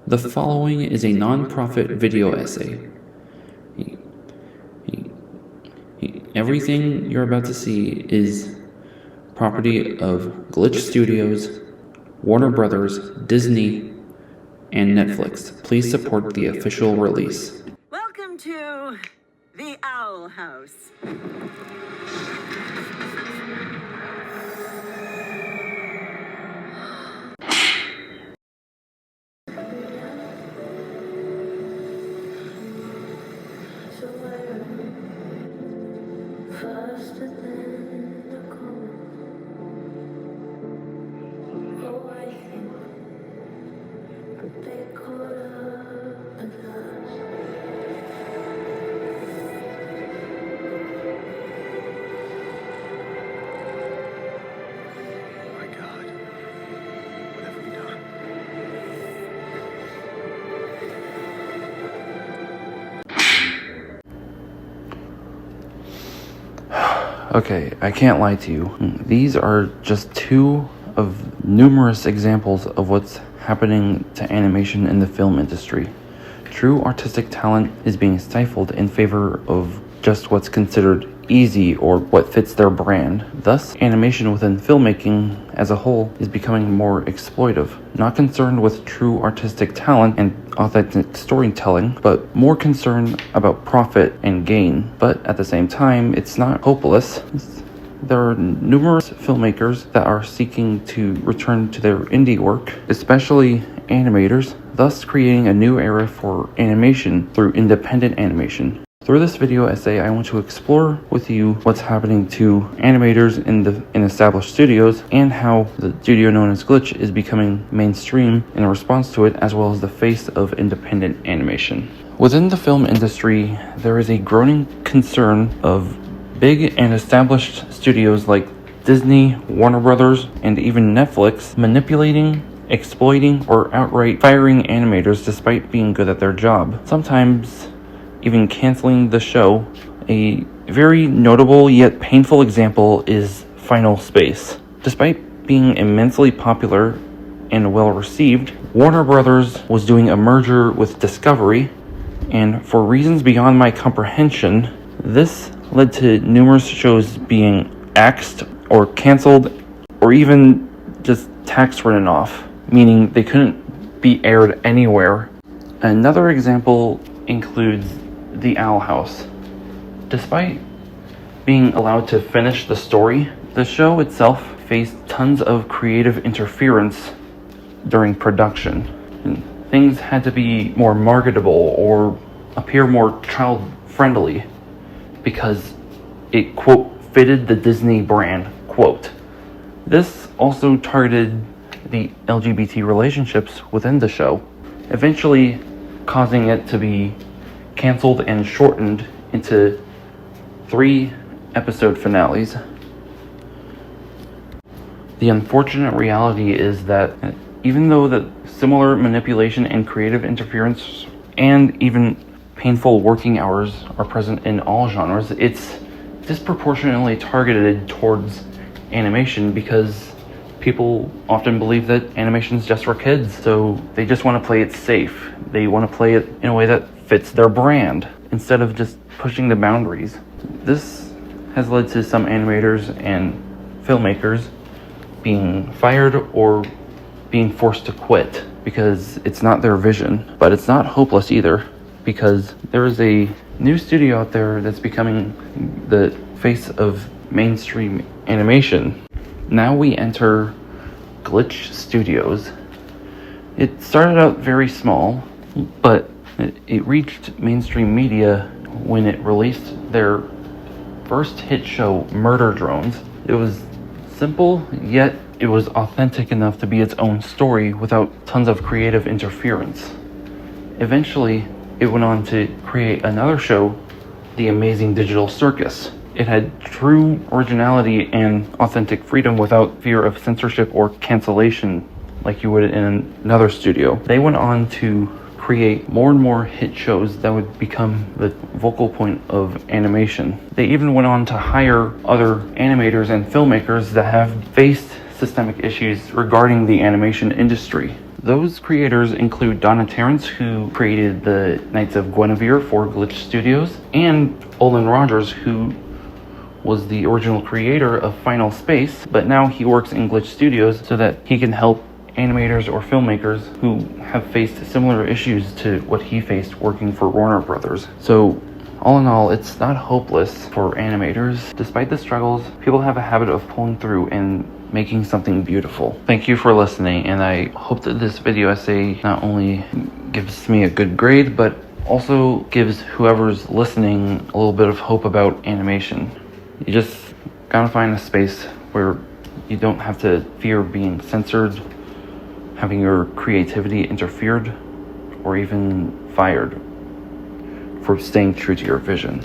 The following is a non-profit video essay. Everything you're about to see is property of Glitch Studios, Warner Brothers, Disney, and Netflix. Please support the official release. Welcome to the Owl House. Okay, I can't lie to you. These are just two of numerous examples of what's happening to animation in the film industry. True artistic talent is being stifled in favor of just what's considered easy or what fits their brand. Thus, animation within filmmaking as a whole is becoming more exploitive, not concerned with true artistic talent and authentic storytelling, but more concerned about profit and gain. But at the same time, it's not hopeless. There are numerous filmmakers that are seeking to return to their indie work, especially animators, thus creating a new era for animation through independent animation. Through this video essay, I want to explore with you what's happening to animators in established studios and how the studio known as Glitch is becoming mainstream in response to it, as well as the face of independent animation. Within the film industry, there is a growing concern of big and established studios like Disney, Warner Brothers, and even Netflix manipulating, exploiting, or outright firing animators despite being good at their job. Sometimes even canceling the show. A very notable yet painful example is Final Space. Despite being immensely popular and well received, Warner Brothers was doing a merger with Discovery, and for reasons beyond my comprehension, this led to numerous shows being axed or canceled, or even just tax written off, meaning they couldn't be aired anywhere. Another example includes The Owl House. Despite being allowed to finish the story, the show itself faced tons of creative interference during production. And things had to be more marketable or appear more child-friendly because it, quote, fitted the Disney brand, quote. This also targeted the LGBT relationships within the show, eventually causing it to be canceled and shortened into 3 episode finales. The unfortunate reality is that even though the similar manipulation and creative interference and even painful working hours are present in all genres, it's disproportionately targeted towards animation because people often believe that animation is just for kids, so they just want to play it safe. They want to play it in a way that fits their brand instead of just pushing the boundaries. This has led to some animators and filmmakers being fired or being forced to quit because it's not their vision. But it's not hopeless either, because there is a new studio out there that's becoming the face of mainstream animation. Now we enter Glitch Studios. It started out very small, but it reached mainstream media when it released their first hit show, Murder Drones. It was simple, yet it was authentic enough to be its own story without tons of creative interference. Eventually, it went on to create another show, The Amazing Digital Circus. It had true originality and authentic freedom without fear of censorship or cancellation like you would in another studio. They went on to create more and more hit shows that would become the focal point of animation. They even went on to hire other animators and filmmakers that have faced systemic issues regarding the animation industry. Those creators include Donna Terrence, who created the Knights of Guinevere for Glitch Studios, and Olin Rogers, who was the original creator of Final Space, but now he works in Glitch Studios so that he can help animators or filmmakers who have faced similar issues to what he faced working for Warner Brothers. So all in all, it's not hopeless for animators. Despite the struggles, people have a habit of pulling through and making something beautiful. Thank you for listening, and I hope that this video essay not only gives me a good grade, but also gives whoever's listening a little bit of hope about animation. You just gotta find a space where you don't have to fear being censored, having your creativity interfered, or even fired for staying true to your vision.